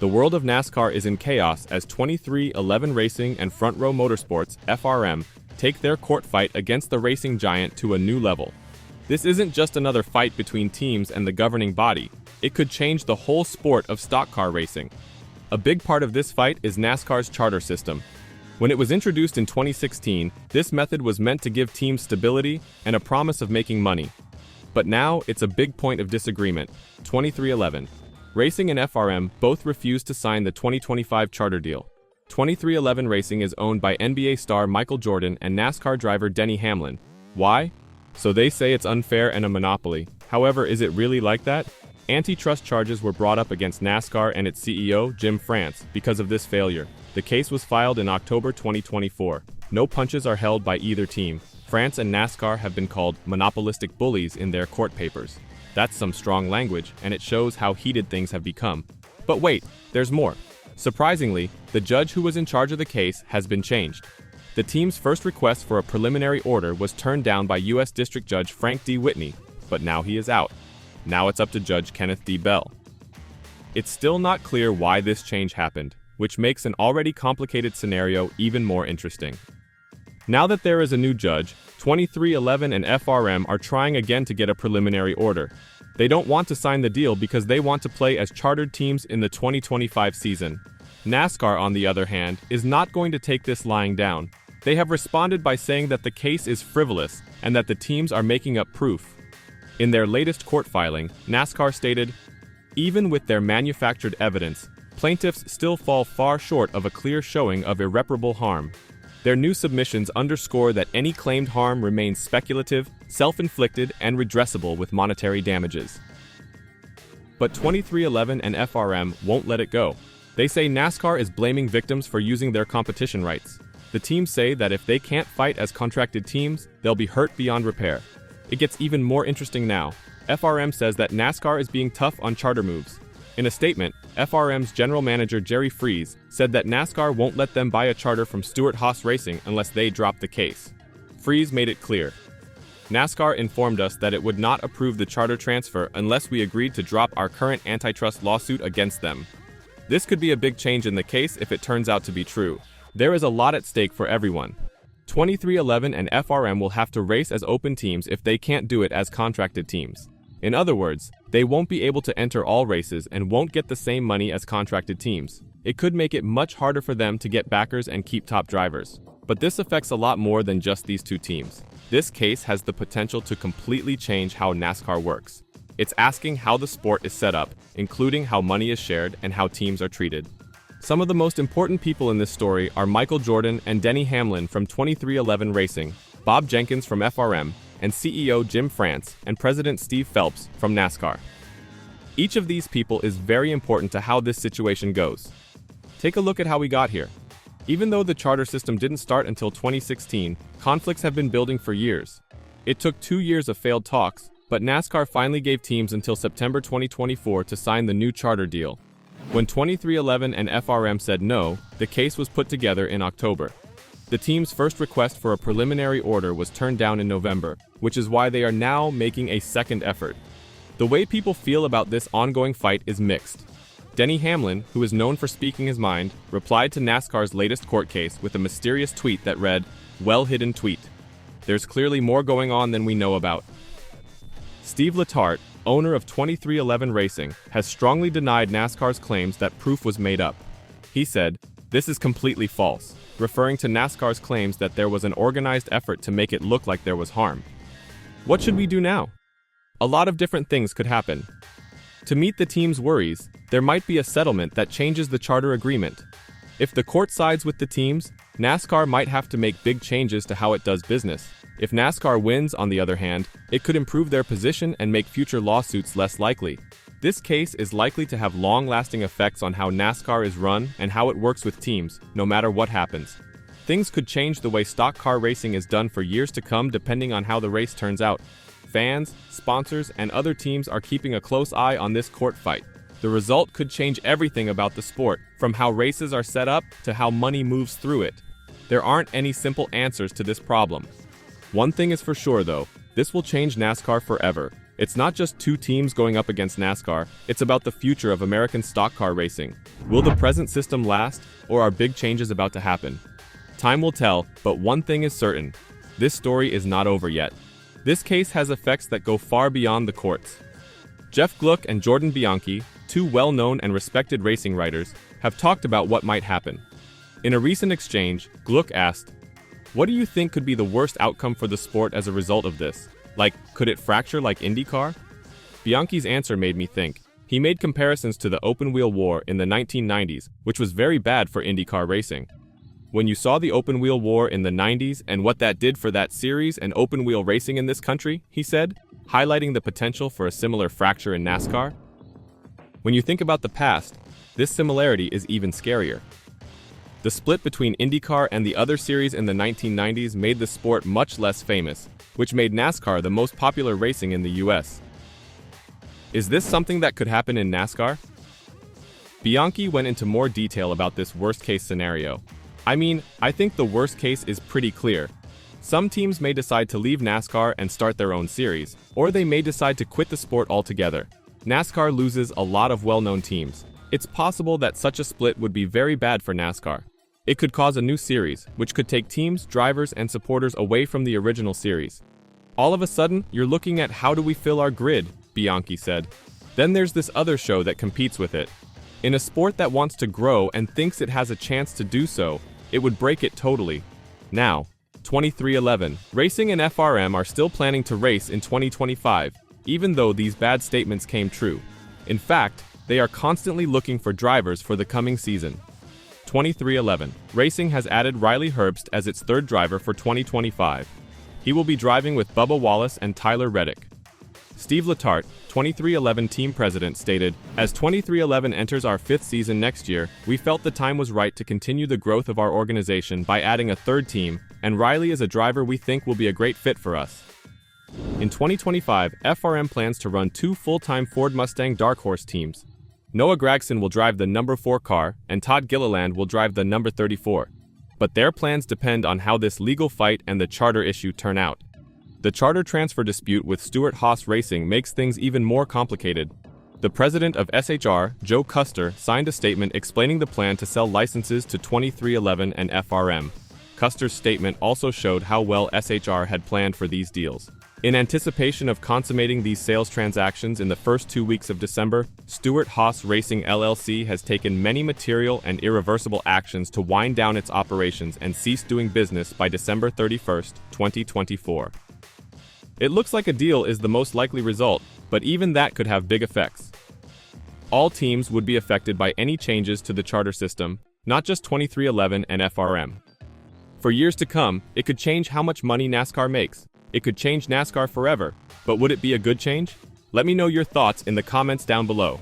The world of NASCAR is in chaos as 2311 Racing and Front Row Motorsports, FRM, take their court fight against the racing giant to a new level. This isn't just another fight between teams and the governing body. It could change the whole sport of stock car racing. A big part of this fight is NASCAR's charter system. When it was introduced in 2016, this method was meant to give teams stability and a promise of making money. But now, it's a big point of disagreement. 2311. Racing and FRM both refused to sign the 2025 charter deal. 2311 Racing is owned by NBA star Michael Jordan and NASCAR driver Denny Hamlin. Why? So they say it's unfair and a monopoly. However, is it really like that? Antitrust charges were brought up against NASCAR and its CEO, Jim France, because of this failure. The case was filed in October 2024. No punches are held by either team. France and NASCAR have been called monopolistic bullies in their court papers. That's some strong language, and it shows how heated things have become. But wait, there's more. Surprisingly, the judge who was in charge of the case has been changed. The team's first request for a preliminary order was turned down by U.S. District Judge Frank D. Whitney, but now he is out. Now it's up to Judge Kenneth D. Bell. It's still not clear why this change happened, which makes an already complicated scenario even more interesting. Now that there is a new judge, 2311 and FRM are trying again to get a preliminary order. They don't want to sign the deal because they want to play as chartered teams in the 2025 season. NASCAR, on the other hand, is not going to take this lying down. They have responded by saying that the case is frivolous and that the teams are making up proof. In their latest court filing, NASCAR stated, "Even with their manufactured evidence, plaintiffs still fall far short of a clear showing of irreparable harm. Their new submissions underscore that any claimed harm remains speculative, self-inflicted, and redressable with monetary damages." But 2311 and FRM won't let it go. They say NASCAR is blaming victims for using their competition rights. The teams say that if they can't fight as contracted teams, they'll be hurt beyond repair. It gets even more interesting now. FRM says that NASCAR is being tough on charter moves. In a statement, FRM's general manager Jerry Freese said that NASCAR won't let them buy a charter from Stewart-Haas Racing unless they drop the case. Freese made it clear. "NASCAR informed us that it would not approve the charter transfer unless we agreed to drop our current antitrust lawsuit against them." This could be a big change in the case if it turns out to be true. There is a lot at stake for everyone. 2311 and FRM will have to race as open teams if they can't do it as contracted teams. In other words, they won't be able to enter all races and won't get the same money as contracted teams. It could make it much harder for them to get backers and keep top drivers. But this affects a lot more than just these two teams. This case has the potential to completely change how NASCAR works. It's asking how the sport is set up, including how money is shared and how teams are treated. Some of the most important people in this story are Michael Jordan and Denny Hamlin from 2311 Racing, Bob Jenkins from FRM, and CEO Jim France and President Steve Phelps from NASCAR. Each of these people is very important to how this situation goes. Take a look at how we got here. Even though the charter system didn't start until 2016, conflicts have been building for years. It took 2 years of failed talks, but NASCAR finally gave teams until September 2024 to sign the new charter deal. When 2311 and FRM said no, the case was put together in October. The team's first request for a preliminary order was turned down in November, which is why they are now making a second effort. The way people feel about this ongoing fight is mixed. Denny Hamlin, who is known for speaking his mind, replied to NASCAR's latest court case with a mysterious tweet that read, "Well-hidden tweet. There's clearly more going on than we know about." Steve Letarte, owner of 2311 Racing, has strongly denied NASCAR's claims that proof was made up. He said, "This is completely false," referring to NASCAR's claims that there was an organized effort to make it look like there was harm. What should we do now? A lot of different things could happen. To meet the team's worries, there might be a settlement that changes the charter agreement. If the court sides with the teams, NASCAR might have to make big changes to how it does business. If NASCAR wins, on the other hand, it could improve their position and make future lawsuits less likely. This case is likely to have long-lasting effects on how NASCAR is run and how it works with teams, no matter what happens. Things could change the way stock car racing is done for years to come depending on how the race turns out. Fans, sponsors, and other teams are keeping a close eye on this court fight. The result could change everything about the sport, from how races are set up to how money moves through it. There aren't any simple answers to this problem. One thing is for sure though, this will change NASCAR forever. It's not just two teams going up against NASCAR, it's about the future of American stock car racing. Will the present system last, or are big changes about to happen? Time will tell, but one thing is certain. This story is not over yet. This case has effects that go far beyond the courts. Jeff Gluck and Jordan Bianchi, two well-known and respected racing writers, have talked about what might happen. In a recent exchange, Gluck asked, "What do you think could be the worst outcome for the sport as a result of this? Like, could it fracture like IndyCar?" Bianchi's answer made me think. He made comparisons to the open-wheel war in the 1990s, which was very bad for IndyCar racing. When you saw the open-wheel war in the 90s and what that did for that series and open-wheel racing in this country, he said, highlighting the potential for a similar fracture in NASCAR. When you think about the past, this similarity is even scarier. The split between IndyCar and the other series in the 1990s made the sport much less famous, which made NASCAR the most popular racing in the US. Is this something that could happen in NASCAR? Bianchi went into more detail about this worst-case scenario. I think the worst case is pretty clear. Some teams may decide to leave NASCAR and start their own series, or they may decide to quit the sport altogether. NASCAR loses a lot of well-known teams. It's possible that such a split would be very bad for NASCAR. It could cause a new series, which could take teams, drivers, and supporters away from the original series. All of a sudden, you're looking at how do we fill our grid, Bianchi said. Then there's this other show that competes with it. In a sport that wants to grow and thinks it has a chance to do so, it would break it totally. Now, 23XI, Racing and FRM are still planning to race in 2025, even though these bad statements came true. In fact, they are constantly looking for drivers for the coming season. 23XI, Racing has added Riley Herbst as its third driver for 2025. He will be driving with Bubba Wallace and Tyler Reddick. Steve Letarte, 23XI team president, stated, "As 23XI enters our fifth season next year, we felt the time was right to continue the growth of our organization by adding a third team, and Riley is a driver we think will be a great fit for us." In 2025, FRM plans to run two full-time Ford Mustang Dark Horse teams. Noah Gragson will drive the number 4 car, and Todd Gilliland will drive the number 34. But their plans depend on how this legal fight and the charter issue turn out. The charter transfer dispute with Stewart-Haas Racing makes things even more complicated. The president of SHR, Joe Custer, signed a statement explaining the plan to sell licenses to 23XI and FRM. Custer's statement also showed how well SHR had planned for these deals. In anticipation of consummating these sales transactions in the first 2 weeks of December, Stewart-Haas Racing LLC has taken many material and irreversible actions to wind down its operations and cease doing business by December 31, 2024. It looks like a deal is the most likely result, but even that could have big effects. All teams would be affected by any changes to the charter system, not just 23XI and FRM. For years to come, it could change how much money NASCAR makes. It could change NASCAR forever, but would it be a good change? Let me know your thoughts in the comments down below.